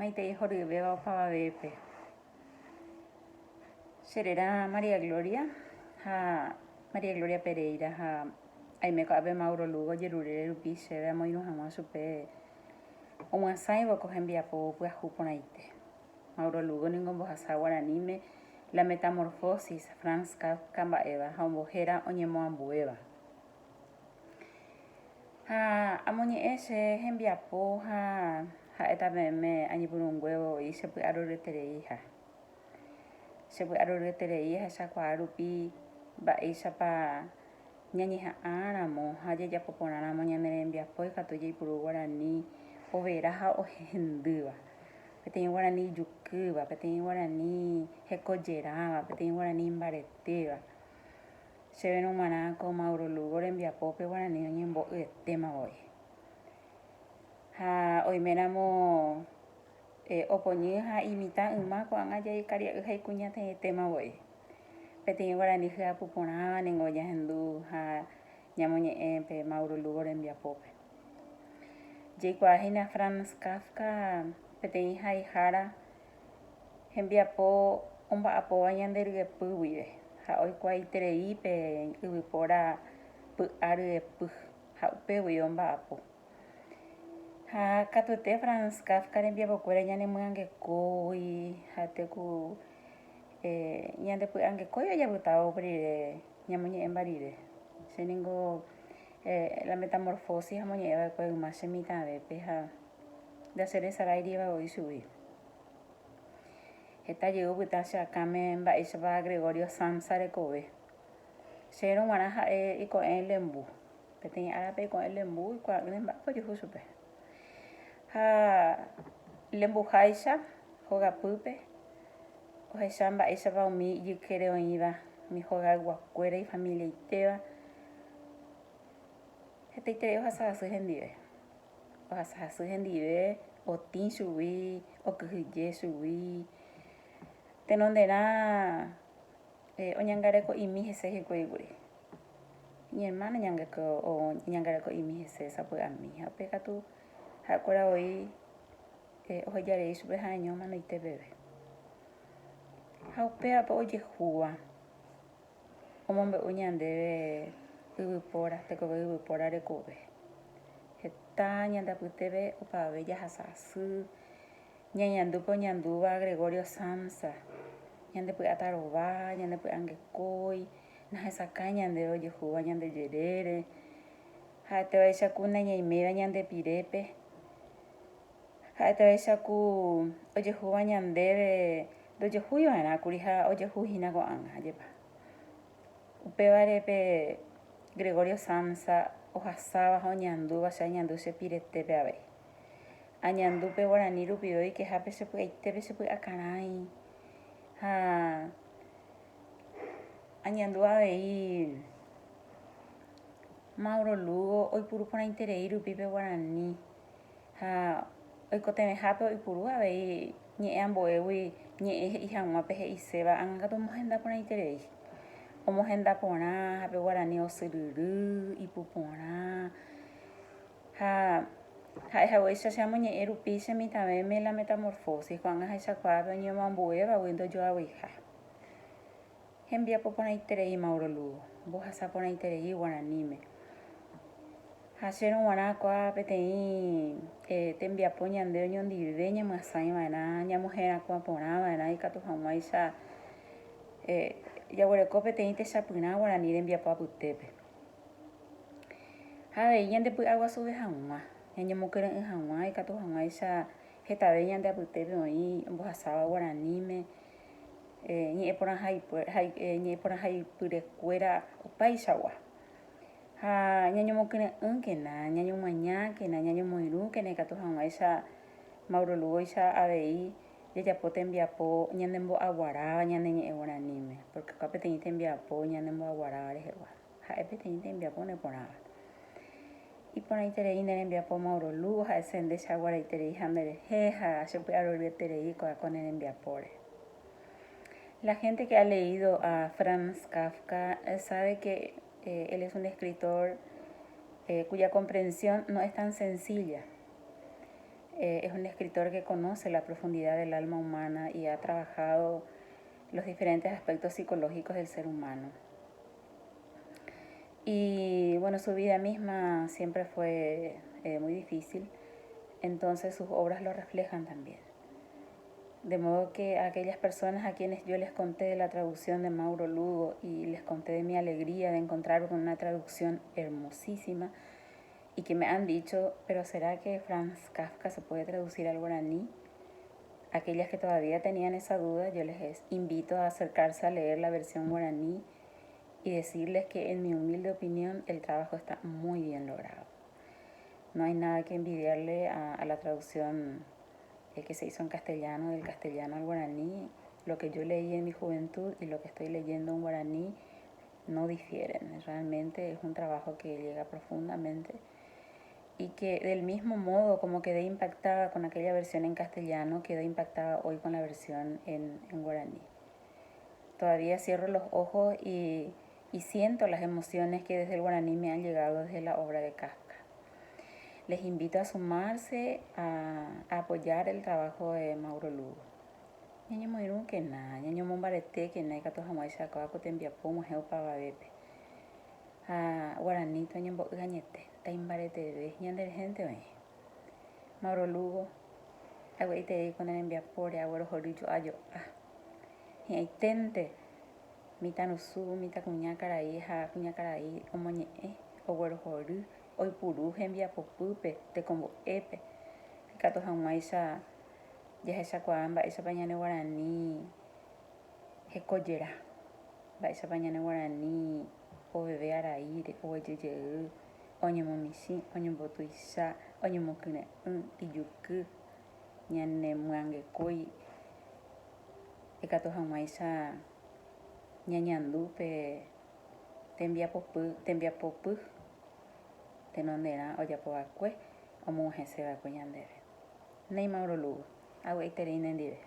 Maite Jorge Pavavepe. Serera María Gloria, María Gloria Pereira, Aimeko Abe Mauro Lugo, Yerure Rupi, Sera Moinu Hama Supe, Omasai Boko Hembiapo, Puajuponaite. Mauro Lugo, Ningon Bohasa Guaranime, La Metamorfosis, Franz Kafka Eva, Hombojera, Oñemo Ambueva. Amoni ese Hembiapo, Etameme, Anipurunguevo, y se puede arretereija. Se puede arretereija, esa cuarupi, Baisapa. Ñañeja áramo, haya ya poponara mañana Embiapo, Catoya y Puru Guarani, Overaja o Hendua. Peteño Guarani Yucuba, Peteño Guarani Hecoyeraba, Peteño Guarani Imbareteba. Se ven un manaco, Mauro Lugo, Embiapo, Guarani, Oñembo, tema hoy. Hoy menamo opoñeja imita umaco, Anga y Caria, y Cuñate, tema hoy. Peteño Guarani Pupona, Nengoya Hendu, Ñamoñe Empe, Mauro Lugo, Embiapope. Jayquajina Franz Kafka, Peteño Jara, Embiapo, Apo, Añandergue Pugue, hoy Quaitereipe, Ubipora, Argue Pug, Haupe, Apo. Catote Franz Kafka, Embiapo, Yanemangue Koi, Hateku. Ñande pues aunque coyo ya botado brire ñamoñe en barire se ningo la metamorfosis amoñe va pues más semita de peja de hacer esa aire va hoy subir esta llegó butarse acá me va ese va Gregorio Samsa de Kobe se no manaja y con el lembu peteña árabe con el lembu y cuando me va pues yo supe lembu jaisa joga pupe o samba esa va mi yo quiero iba mi joga guacuera y familia iteba este te dejo hasta su gendive o hasta su gendive o tin subí o que subí te nondera oñangareko y mi ese que cuiguri mi hermana ñangareko o ñangareko y mi ese esa pues a mí apega tú acuerda hoy o ya le hizo pues año mano y te bebe Haupea po oye jua. Como me uñan de ubipora, te cobe ubipora de cobe. Está ñanda putebe o pa bella hasasu. Ñandu po ñanduba Gregorio Samsa. Ñande pu ataroba, ñande pu angekoi. Na esa caña de oye jua ñande yerere. Ha te esa cuna ñaimeba ñande pirepe. Ha te esa cu oye jua ñande doye juyo ana kurija oye jujina ko anga yepa. Upevarepe Gregorio Samsa ojasaba oñandu vasa ñandu se piretepe ave. Añandu pe guarani rupido y que jape se puede tepe se puede acarai. Añandu ave y Mauro Lugo hoy puru por interés rupipe guarani. Hoy coteme jape hoy puru ave y ñe amboewi ñe hija mapeje y seba anga tomo agenda por interés. Como agenda pona, hape guarani o sururu y pupona. Esa se llama ñe erupi se mi también me la metamorfosis cuando esa cuadra ñe mambueva windo yo awija. Envía popona interés y Mauro Lugo. Vos asa pona interés y guaranime. Hacer un guanaco peteí te envía poñan de oñón divideña más ahí maná ña mujer aqua pona maná y catu jamaisa ya huele cope te inte sapuna guarani envía pa putepe. Ñande pu agua sube jamás. Ñande mujer en jamás y catu jamaisa jeta de ñande putepe hoy vos asaba guaranime ñe por ahí pure cuera paisa gua. Ñaño mujer en que na ñaño mañana que na ñaño moiru que ne catu jamaisa Mauro Lugo isa avei ya pote envía po ñandembo aguara ñande ñe guaranime porque cape te envía po ñandembo aguara rejegua. Jaepe te envía po ne poraba. Y por ahí te envía po Mauro Lugo ese de esa guara y te dejando jeja se puede abrir te con el envía por. La gente que ha leído a Franz Kafka sabe que él es un escritor cuya comprensión no es tan sencilla. Es un escritor que conoce la profundidad del alma humana y ha trabajado los diferentes aspectos psicológicos del ser humano. Y bueno, su vida misma siempre fue muy difícil, entonces sus obras lo reflejan también. De modo que a aquellas personas a quienes yo les conté de la traducción de Mauro Lugo y les conté de mi alegría de encontrar con una traducción hermosísima y que me han dicho, pero ¿será que Franz Kafka se puede traducir al guaraní? Aquellas que todavía tenían esa duda, yo les invito a acercarse a leer la versión guaraní y decirles que en mi humilde opinión el trabajo está muy bien logrado. No hay nada que envidiarle a la traducción que se hizo en castellano, del castellano al guaraní. Lo que yo leí en mi juventud y lo que estoy leyendo en guaraní no difieren. Realmente es un trabajo que llega profundamente y que del mismo modo como quedé impactada con aquella versión en castellano, quedé impactada hoy con la versión en guaraní. Todavía cierro los ojos y siento las emociones que desde el guaraní me han llegado desde la obra de Kafka. Les invito a sumarse, a apoyar el trabajo de Mauro Lugo. Ñaño moirun que na, ñaño mombarete que na ikato hamai shakawa kotembiapo moheu pavavépe. Guaraní to ñembo'ygañete, taimbareteve ñanderejente oĩ. Mauro Lugo, ague'ite'i ko nerembiapóre aguerohory jo'ajo'a. Hi'ãiténte mitãrusu, mitãkuña karai ha kuña karai omoñe'ẽ, oguerohory, oipuru hembiapopýpe, tekombo'épe. Ikatu hag̃uáicha jahechakuaa mba'éichapa ñane Guarani hekojera, mba'éichapa ñane Guarani oveve araíre, oguejyjey, oñemomichĩ, oñembotuicha, oñemokyre'ỹ, ijuky, ñanemyangekói. Ikatu hag̃uáicha ñañandúpe tembiapopy tenonderã ojapova'ekue omog̃uahẽseva'ekue ñandéve. Néi Mauro Lugo, ague'itereíne ndive.